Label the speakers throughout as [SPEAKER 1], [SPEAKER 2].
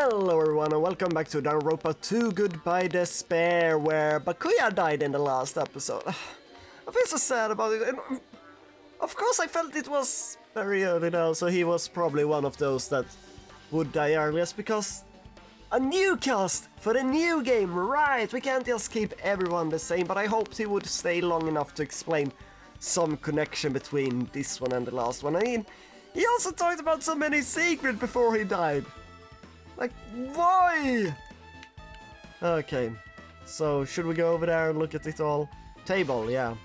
[SPEAKER 1] Hello everyone and welcome back to Danganronpa 2 Goodbye Despair, where Bakuya died in the last episode. I feel so sad about it, and of course I felt it was very early now, so he was probably one of those that would die earliest, because a new cast for the new game, right? We can't just keep everyone the same, but I hoped he would stay long enough to explain some connection between this one and the last one. I mean, he also talked about so many secrets before he died. Like, why? Okay, so should we go over there and look at it all? Table, yeah.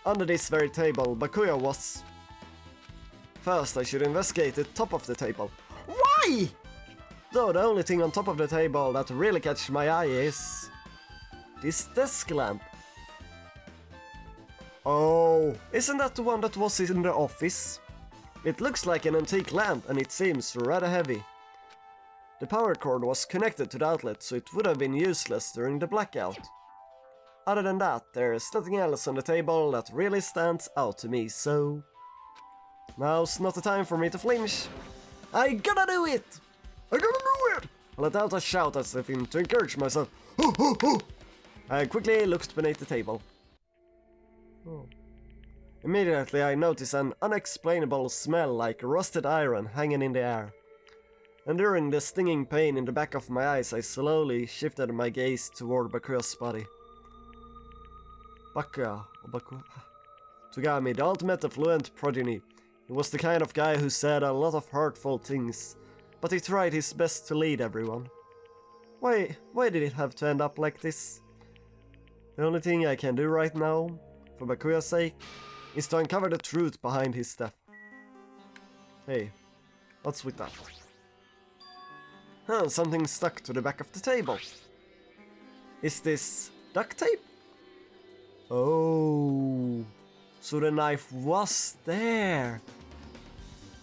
[SPEAKER 1] Under this very table, Bakuya was... First, I should investigate the top of the table. Why? Though the only thing on top of the table that really catches my eye is... this desk lamp. Oh, isn't that the one that was in the office? It looks like an antique lamp and it seems rather heavy. The power cord was connected to the outlet, so it would have been useless during the blackout. Other than that, there's nothing else on the table that really stands out to me, so... Now's not the time for me to flinch. I gotta do it! I gotta do it! I let out a shout as if to encourage myself. I quickly looked beneath the table. Oh. Immediately I noticed an unexplainable smell like rusted iron hanging in the air. Enduring the stinging pain in the back of my eyes, I slowly shifted my gaze toward Bakuya's body. Bakuya. Togami, the ultimate affluent progeny. He was the kind of guy who said a lot of hurtful things, but he tried his best to lead everyone. Why did it have to end up like this? The only thing I can do right now, for Bakuya's sake, is to uncover the truth behind his death. Hey, what's with that? Huh, something stuck to the back of the table. Is this duct tape? Oh, so the knife was there.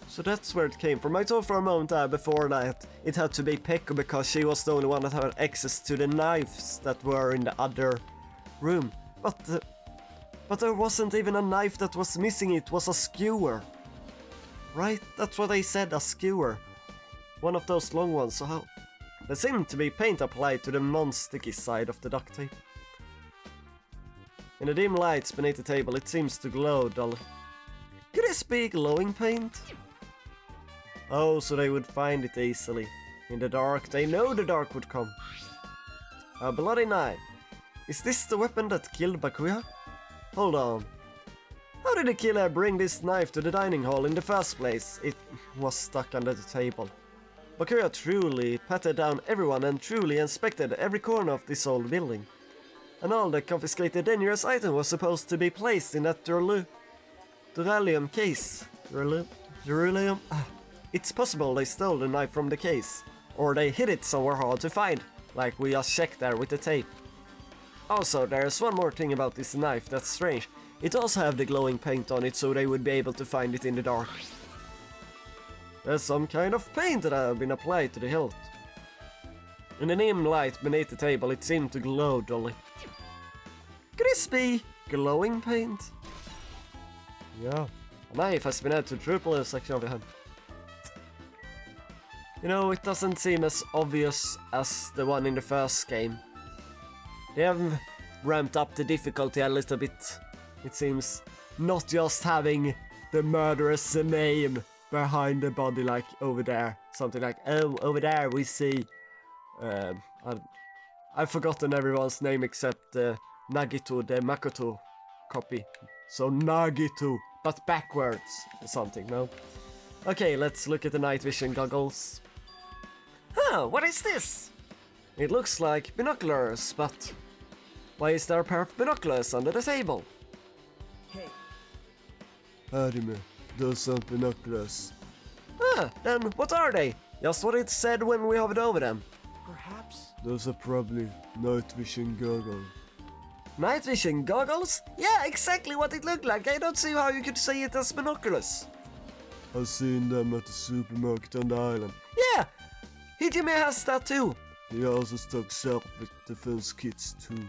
[SPEAKER 1] So that's where it came from. I thought for a moment before that it had to be Pekko because she was the only one that had access to the knives that were in the other room. But there wasn't even a knife that was missing, it was a skewer. Right? That's what I said, a skewer. One of those long ones, so how... There seemed to be paint applied to the non-sticky side of the duct tape. In the dim lights beneath the table, it seems to glow dully. Could this be glowing paint? Oh, so they would find it easily. In the dark, they know the dark would come. A bloody knife. Is this the weapon that killed Bakuya? Hold on. How did the killer bring this knife to the dining hall in the first place? It was stuck under the table. Bakuya truly patted down everyone and truly inspected every corner of this old building. And all the confiscated dangerous items was supposed to be placed in that duralium case. Duralium? It's possible they stole the knife from the case. Or they hid it somewhere hard to find, like we just checked there with the tape. Also, there's one more thing about this knife that's strange. It also have the glowing paint on it, so they would be able to find it in the dark. There's some kind of paint that have been applied to the hilt. In the dim light beneath the table, it seemed to glow dully. Could this be glowing paint? Yeah. A knife has been added to the triple section of the hand. You know, it doesn't seem as obvious as the one in the first game. They have ramped up the difficulty a little bit. It seems not just having the murderous name behind the body like over there. Something like, oh, over there we see... I've forgotten everyone's name except Nagito, the Makoto copy. So Nagito, but backwards or something, no? Okay, let's look at the night vision goggles. Huh, what is this? It looks like binoculars, but... Why is there a pair of binoculars under the table?
[SPEAKER 2] Hey.
[SPEAKER 1] Harime, those aren't binoculars. Ah, then what are they? Just what it said when we hovered over them.
[SPEAKER 2] Perhaps?
[SPEAKER 1] Those are probably night vision goggles. Night vision goggles? Yeah, exactly what it looked like. I don't see how you could say it as binoculars. I've seen them at the supermarket on the island. Yeah, Hijime has that too. He also stocks up with defense kits too.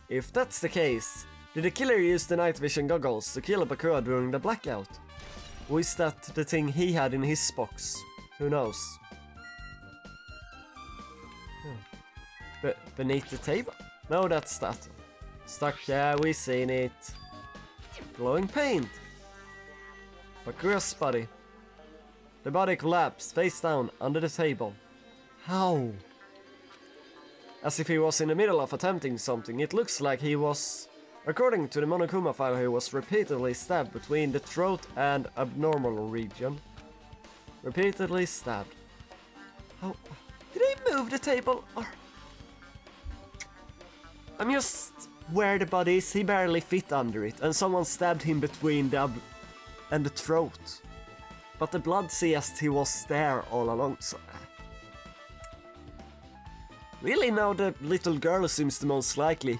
[SPEAKER 1] If that's the case, did the killer use the night vision goggles to kill Bakuya during the blackout? Or is that the thing he had in his box? Who knows? Beneath the table? No, that's that. Stuck, yeah, we seen it. Glowing paint. Bakuya's body. The body collapsed face down under the table. How? As if he was in the middle of attempting something. It looks like he was... According to the Monokuma file, he was repeatedly stabbed between the throat and abnormal region. Repeatedly stabbed. How... Did he move the table? Or... I'm just... Where the body is, he barely fit under it, and someone stabbed him between the and the throat. But the blood suggests he was there all along, so... Really now the little girl seems the most likely,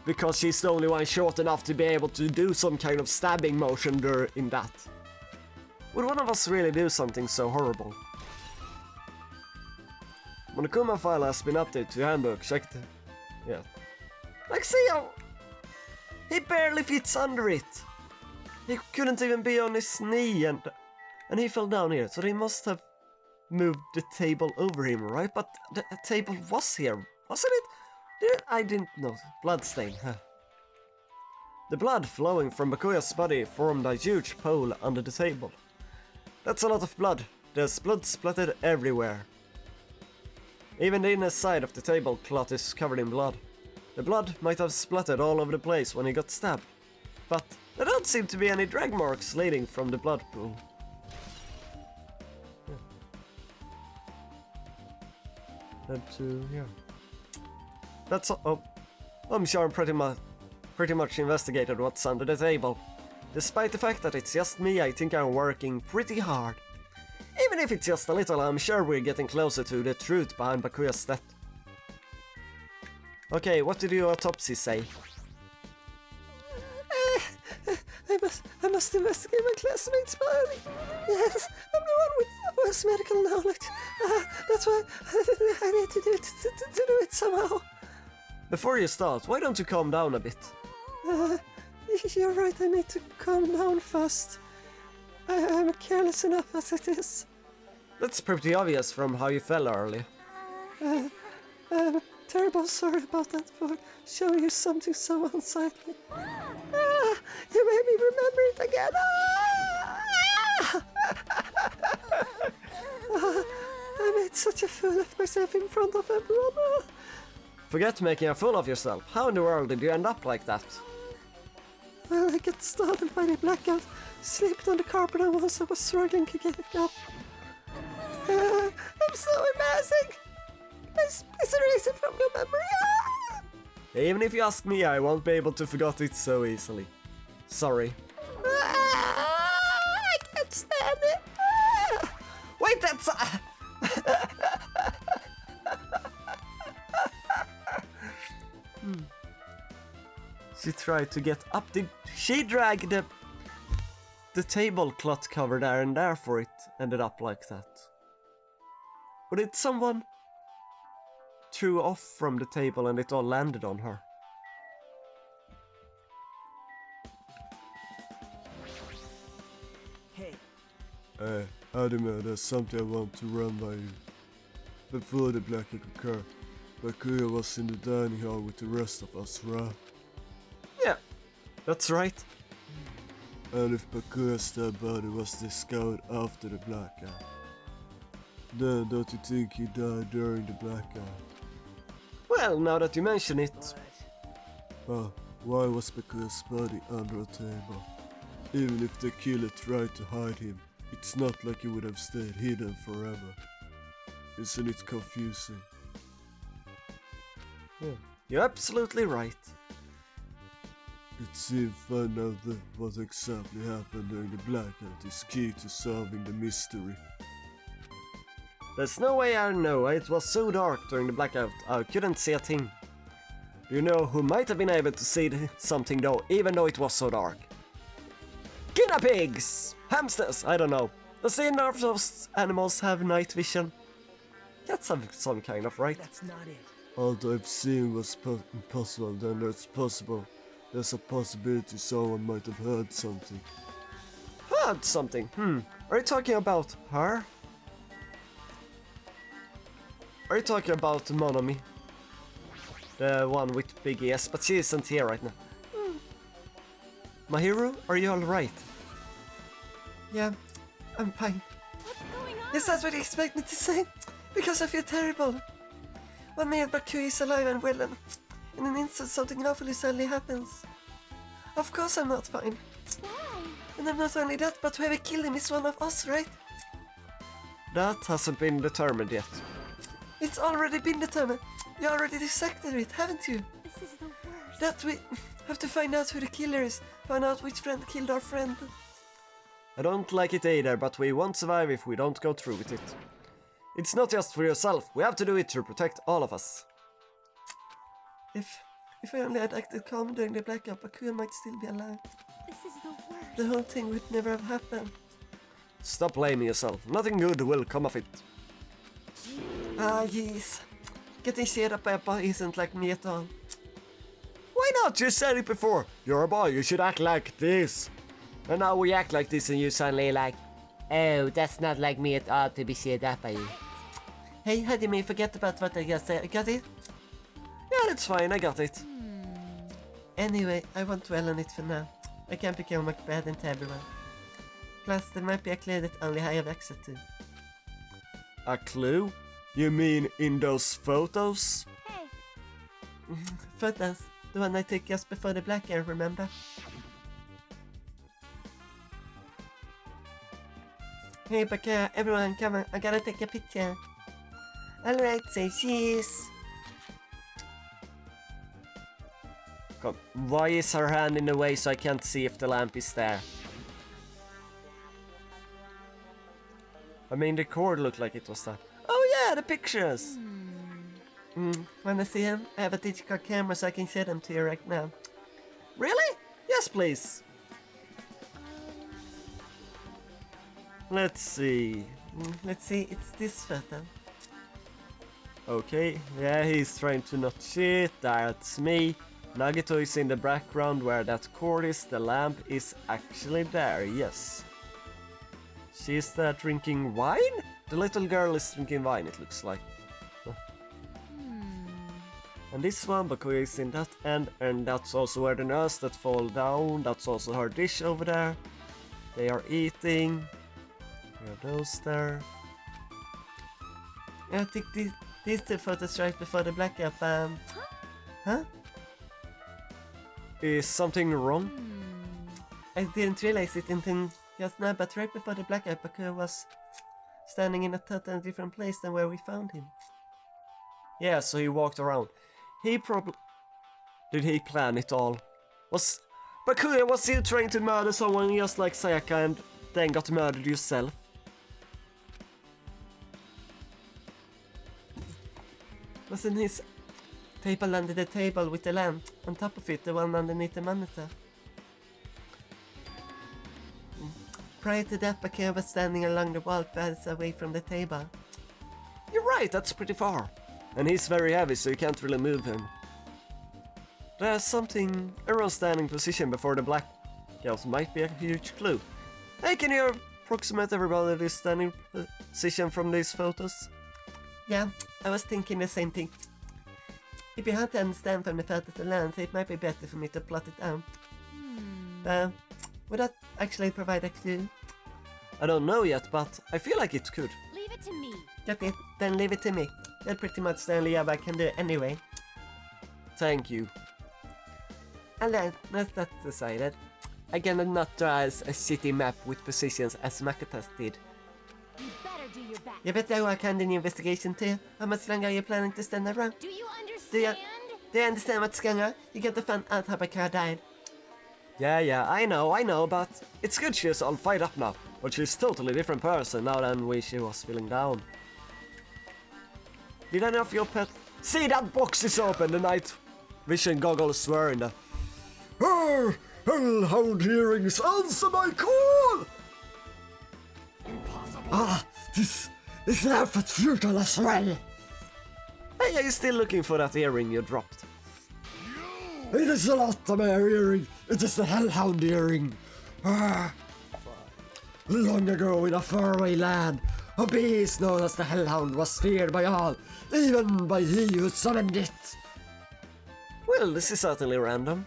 [SPEAKER 1] because she's the only one short enough to be able to do some kind of stabbing motion in that. Would one of us really do something so horrible? Monokuma file has been updated to handbook, checked. Yeah. Like, see how... He barely fits under it. He couldn't even be on his knee and he fell down here, so they must have moved the table over him, right? But the table was here, wasn't it? I didn't know. Bloodstain, huh? The blood flowing from Bakuya's body formed a huge pool under the table. That's a lot of blood. There's blood splattered everywhere. Even the inner side of the tablecloth is covered in blood. The blood might have splattered all over the place when he got stabbed, but there don't seem to be any drag marks leading from the blood pool. Head to here. That's all. Oh, I'm sure I'm pretty much investigated what's under the table. Despite the fact that it's just me, I think I'm working pretty hard. Even if it's just a little, I'm sure we're getting closer to the truth behind Bakuya's death. Okay, what did your autopsy say? I must investigate my classmate's body. Yes, I'm the one with worse medical knowledge. That's why I need to do it somehow. Before you start, why don't you calm down a bit? You're right, I need to calm down first. I'm careless enough as it is. That's pretty obvious from how you fell earlier. I'm terrible sorry about that for showing you something so unsightly. You made me remember it again. I made such a fool of myself in front of everyone. Forget making a fool of yourself. How in the world did you end up like that? Well, I got startled by the blackout, slipped on the carpet, and once I was struggling to get it up. I'm so embarrassing. Please erase it from your memory. Even if you ask me, I won't be able to forget it so easily. Sorry. I can't stand it. Wait, that's... She tried to get up the... She dragged the tablecloth cover there, and therefore it ended up like that. Or did someone threw off from the table and it all landed on her?
[SPEAKER 2] Hey.
[SPEAKER 3] Adama, there's something I want to run by you. Before the blackout occurred, Bakuya was in the dining hall with the rest of us, right?
[SPEAKER 1] Yeah, that's right.
[SPEAKER 3] And if Bakuya's dead body was discovered after the blackout, then don't you think he died during the blackout?
[SPEAKER 1] Well, now that you mention it...
[SPEAKER 3] Why was Bakuya's body under a table? Even if the killer tried to hide him, it's not like he would have stayed hidden forever. Isn't it confusing?
[SPEAKER 1] Yeah, you're absolutely right.
[SPEAKER 3] It seems finding out that what exactly happened during the blackout is key to solving the mystery.
[SPEAKER 1] There's no way I know. It was so dark during the blackout, I couldn't see a thing. Do you know who might have been able to see something though, even though it was so dark? Guinea pigs! Hamsters! I don't know. Does the nerves of animals have night vision? That's some kind of right.
[SPEAKER 2] That's not it.
[SPEAKER 3] All I've seen was impossible, then there's a possibility someone might have heard something.
[SPEAKER 1] heard something. Are you talking about her? Are you talking about Monomi? The one with big ears, but she isn't here right now. Mahiru, are you alright? Yeah, I'm fine.
[SPEAKER 4] What's going on?
[SPEAKER 1] Is that what you expect me to say? Because I feel terrible. When me and Baku is alive and well, and in an instant something awfully suddenly happens. Of course I'm not fine.
[SPEAKER 4] Why?
[SPEAKER 1] And I'm not only that, but whoever killed him is one of us, right? That hasn't been determined yet. It's already been determined. You already dissected it, haven't you?
[SPEAKER 4] This is the worst.
[SPEAKER 1] That we have to find out who the killer is. Find out which friend killed our friend. I don't like it either, but we won't survive if we don't go through with it. It's not just for yourself. We have to do it to protect all of us. If I only had acted calm during the blackout, Baku might still be alive.
[SPEAKER 4] This is the worst.
[SPEAKER 1] The whole thing would never have happened. Stop blaming yourself. Nothing good will come of it. Ah, yes. Getting cheered up by a boy isn't like me at all. Why not? You said it before. You're a boy, you should act like this. And now we act like this and you suddenly like, oh, that's not like me at all to be cheered up by you. Hey, how do you mean forget about what I just said? Got it? Yeah, that's fine, I got it. Anyway, I won't dwell on it for now. I can't become a bad into everyone. Plus, there might be a clue that only I have access to. A clue? You mean in those photos?
[SPEAKER 4] Hey,
[SPEAKER 1] Photos? The one I took just before the blackout, remember? Hey, Baka, everyone, come on, I gotta take a picture. Alright, say cheese. Come, why is her hand in the way so I can't see if the lamp is there? I mean, the cord looked like it was there. Oh yeah, the pictures! Wanna see them? I have a digital camera so I can show them to you right now. Really? Yes, please. Let's see. Let's see, it's this photo. Okay, yeah, he's trying to not cheat. That's me. Nagito is in the background where that cord is. The lamp is actually there, yes. She's there drinking wine? The little girl is drinking wine, it looks like. And this one, Bakuya is in that end, and that's also where the nurse that fall down. That's also her dish over there. They are eating. There are those there. I think these two photos right before the blackout. Huh? Is something wrong? I didn't realize it until just now, but right before the blackout, Bakuya was standing in a totally different place than where we found him. Yeah, so he walked around. He probably... Did he plan it all? Bakuya, was you trying to murder someone just like Sayaka and then got murdered yourself? Wasn't his table under the table with the lamp on top of it, the one underneath the monitor? Prior to that, Bakuya was standing along the wall furthest away from the table. You're right, that's pretty far. And he's very heavy, so you can't really move him. There's something... Everyone's standing position before the blackout might be a huge clue. Hey, can you approximate everybody's standing position from these photos? Yeah, I was thinking the same thing. If you had to understand from the photos alone, so it might be better for me to plot it down. Would that actually provide a clue? I don't know yet, but I feel like it could.
[SPEAKER 4] leave it to me.
[SPEAKER 1] Got it, then leave it to me. That's pretty much the only job I can do anyway. Thank you. Alright, that's decided. I cannot draw a city map with positions as Makotas did.
[SPEAKER 4] You better do your best.
[SPEAKER 1] You better work on the investigation too. How much longer are you planning to stand around?
[SPEAKER 4] Do you understand?
[SPEAKER 1] Do you understand what's going on? You get to find out how Bakar died. Yeah, I know, but it's good she's all fired up now. But she's totally different person now than when she was feeling down. Did any of your pet... See, that box is open, the night vision goggles were in the... Hellhound earrings, answer my call! Impossible. This is an effort futile as well. Hey, are you still looking for that earring you dropped? It is not a mere earring, it is the Hellhound earring. Long ago in a faraway land, a beast known as the Hellhound was feared by all, even by he who summoned it. Well, this is certainly random.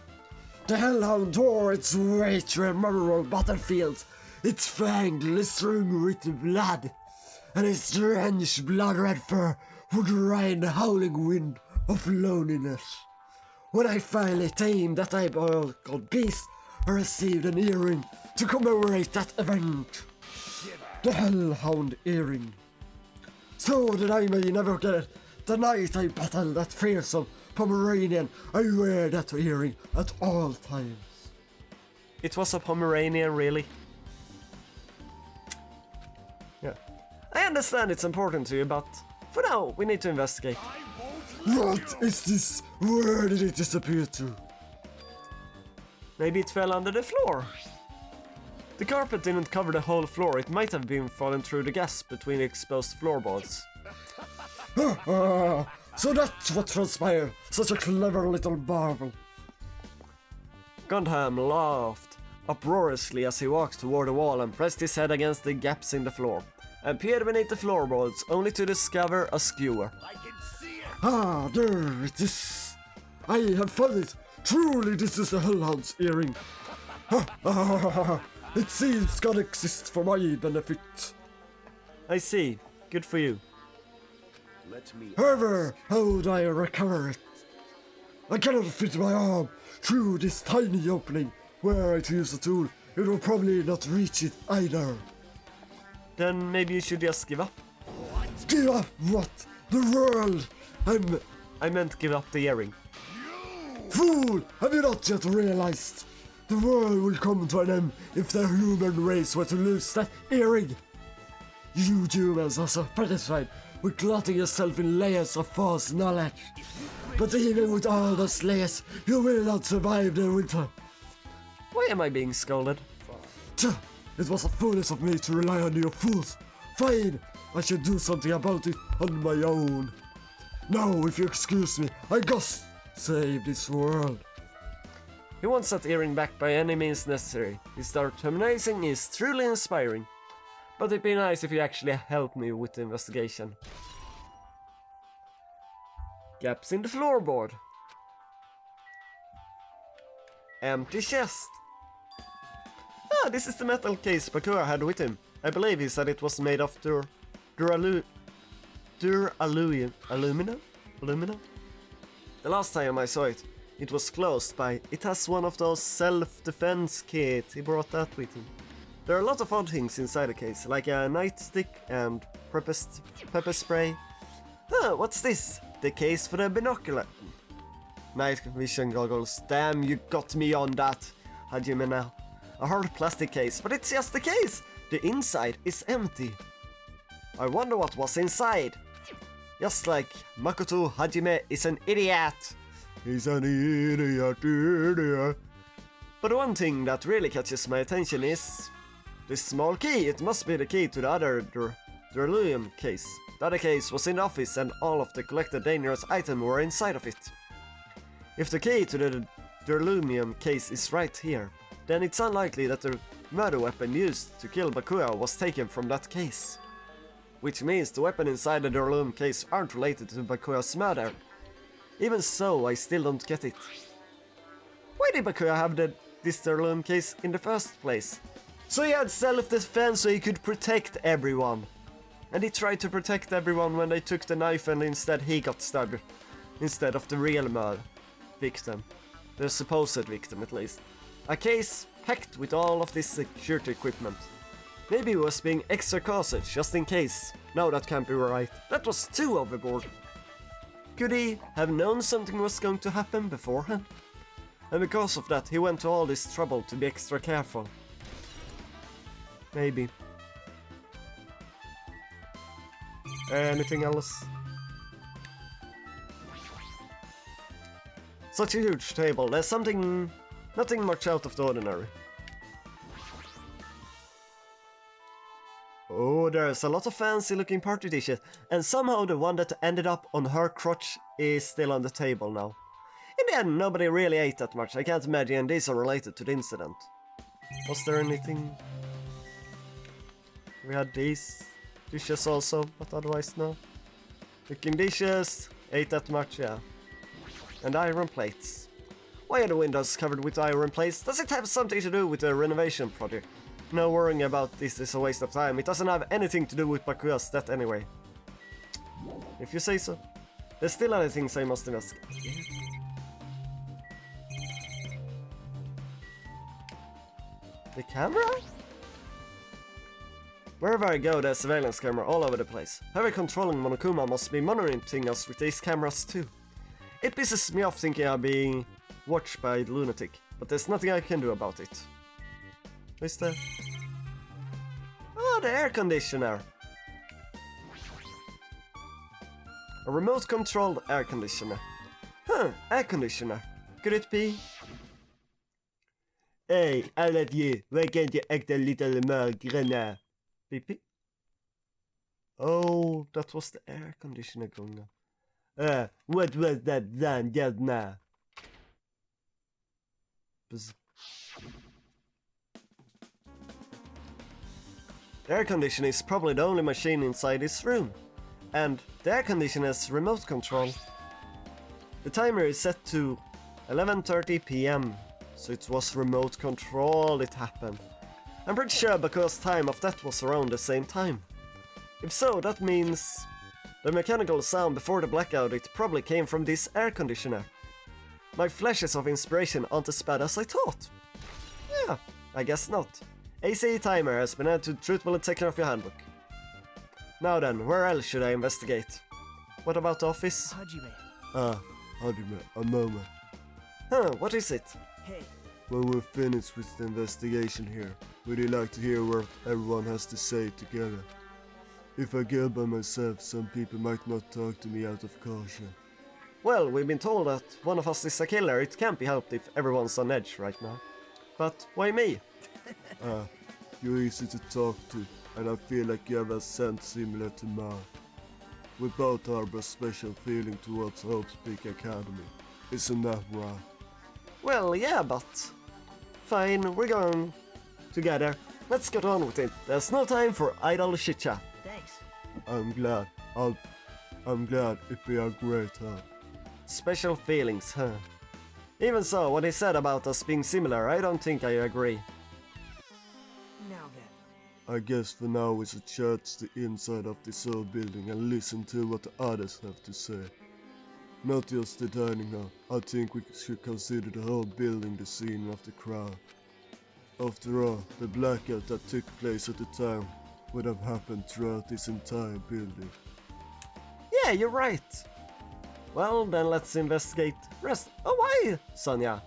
[SPEAKER 1] The Hellhound tore its way through memorable battlefields, its fang glistering with blood, and its drenched blood-red fur would ride the howling wind of loneliness. When I finally tamed that diabolical beast, I received an earring to commemorate that event. The Hellhound earring. So that I may never get it, the night I battle that fearsome Pomeranian, I wear that earring at all times. It was a Pomeranian, really? Yeah. I understand it's important to you, but for now, we need to investigate. What is this? Where did it disappear to? Maybe it fell under the floor. The carpet didn't cover the whole floor. It might have been fallen through the gaps between the exposed floorboards. So that's what transpired. Such a clever little marvel. Gundam laughed uproariously as he walked toward the wall and pressed his head against the gaps in the floor, and peered beneath the floorboards, only to discover a skewer.
[SPEAKER 3] I can see it!
[SPEAKER 1] Ah, there it is. I have found it. Truly, this is the Hellhound's earring. It seems God exists for my benefit. I see. Good for you.
[SPEAKER 3] Let me.
[SPEAKER 1] However, how do I recover it? I cannot fit my arm through this tiny opening. Were I to use the tool, it will probably not reach it either. Then maybe you should just give up. What? Give up what? The world! I meant give up the earring. Fool! Have you not yet realized? The world will come to an end if the human race were to lose that earring. You humans are so satisfied with clothing yourself in layers of false knowledge. But even with all those layers, you will not survive the winter. Why am I being scolded? It was a foolish of me to rely on you fools. Fine, I should do something about it on my own. Now, if you excuse me, I must save this world. He wants that earring back by any means necessary. His determination is truly inspiring. But it'd be nice if you actually help me with the investigation. Gaps in the floorboard. Empty chest. Ah, this is the metal case Bakura had with him. I believe he said it was made of alumina? The last time I saw it, it was closed by. It has one of those self-defense kits. He brought that with him. There are a lot of odd things inside the case, like a nightstick and pepper spray. Huh, what's this? The case for the binocular. Night vision goggles. Damn, you got me on that, Hajime now. A hard plastic case, but it's just a case. The inside is empty. I wonder what was inside. Just like Makoto Hajime is an idiot.
[SPEAKER 3] He's an idiot.
[SPEAKER 1] But one thing that really catches my attention is this small key. It must be the key to the other Durlumium case. The other case was in the office and all of the collected dangerous items were inside of it. If the key to the Durlumium case is right here, then it's unlikely that the murder weapon used to kill Bakura was taken from that case. Which means the weapon inside the Durlumium case aren't related to Bakura's murder. Even so, I still don't get it. Why did Bakura have this Durlumium case in the first place? So he had self-defense so he could protect everyone. And he tried to protect everyone when they took the knife and instead he got stabbed. Instead of the real victim. The supposed victim at least. A case packed with all of this security equipment. Maybe he was being extra cautious just in case. No, that can't be right. That was too overboard. Could he have known something was going to happen beforehand? And because of that, he went to all this trouble to be extra careful. Maybe. Anything else? Such a huge table. There's nothing much out of the ordinary. Oh, there's a lot of fancy looking party dishes, and somehow the one that ended up on her crotch is still on the table now. In the end, nobody really ate that much. I can't imagine these are related to the incident. Was there anything? We had these dishes also, but otherwise no. Cooking dishes, ate that much, yeah. And iron plates. Why are the windows covered with iron plates? Does it have something to do with the renovation project? No, worrying about this is a waste of time. It doesn't have anything to do with Bakuya's death anyway. If you say so. There's still other things I must investigate. The camera? Wherever I go, there's surveillance camera all over the place. Whoever controlling Monokuma must be monitoring us with these cameras too. It pisses me off thinking I'm being watched by the lunatic, but there's nothing I can do about it. What is that? Oh, the air conditioner! A remote-controlled air conditioner. Huh, air conditioner. Could it be? Hey, I love you. Why can't you act a little more grana? Pee-pee? Oh, that was the air conditioner going on. What was that sound just now? Bzz. The air conditioner is probably the only machine inside this room. And the air conditioner is remote control. The timer is set to 11:30 PM, so it was remote control it happened. I'm pretty sure because time of that was around the same time. If so, that means the mechanical sound before the blackout it probably came from this air conditioner. My flashes of inspiration aren't as bad as I thought. Yeah, I guess not. AC timer has been added to the truthful section of your handbook. Now then, where else should I investigate? What about the office?
[SPEAKER 2] Hajime.
[SPEAKER 3] Hajime, a moment.
[SPEAKER 1] Huh, what is it?
[SPEAKER 2] Hey.
[SPEAKER 3] When we're finished with the investigation here, would you like to hear what everyone has to say together? If I go by myself, some people might not talk to me out of caution.
[SPEAKER 1] Well, we've been told that one of us is a killer. It can't be helped if everyone's on edge right now. But why me?
[SPEAKER 3] You're easy to talk to, and I feel like you have a scent similar to mine. We both harbor a special feeling towards Hope's Peak Academy. Isn't that right?
[SPEAKER 1] Well, yeah, but... Fine, we're going together. Let's get on with it. There's no time for idle chit-chat.
[SPEAKER 2] Thanks.
[SPEAKER 3] I'm glad. I'm glad it'd be a great help.
[SPEAKER 1] Special feelings, huh? Even so, what he said about us being similar, I don't think I agree.
[SPEAKER 2] Now then.
[SPEAKER 3] I guess for now we should search the inside of this old building and listen to what the others have to say. Not just the dining hall, I think we should consider the whole building the scene of the crowd. After all, the blackout that took place at the time would have happened throughout this entire building.
[SPEAKER 1] Yeah, you're right. Well, then let's investigate rest. Oh, hi, Sonia.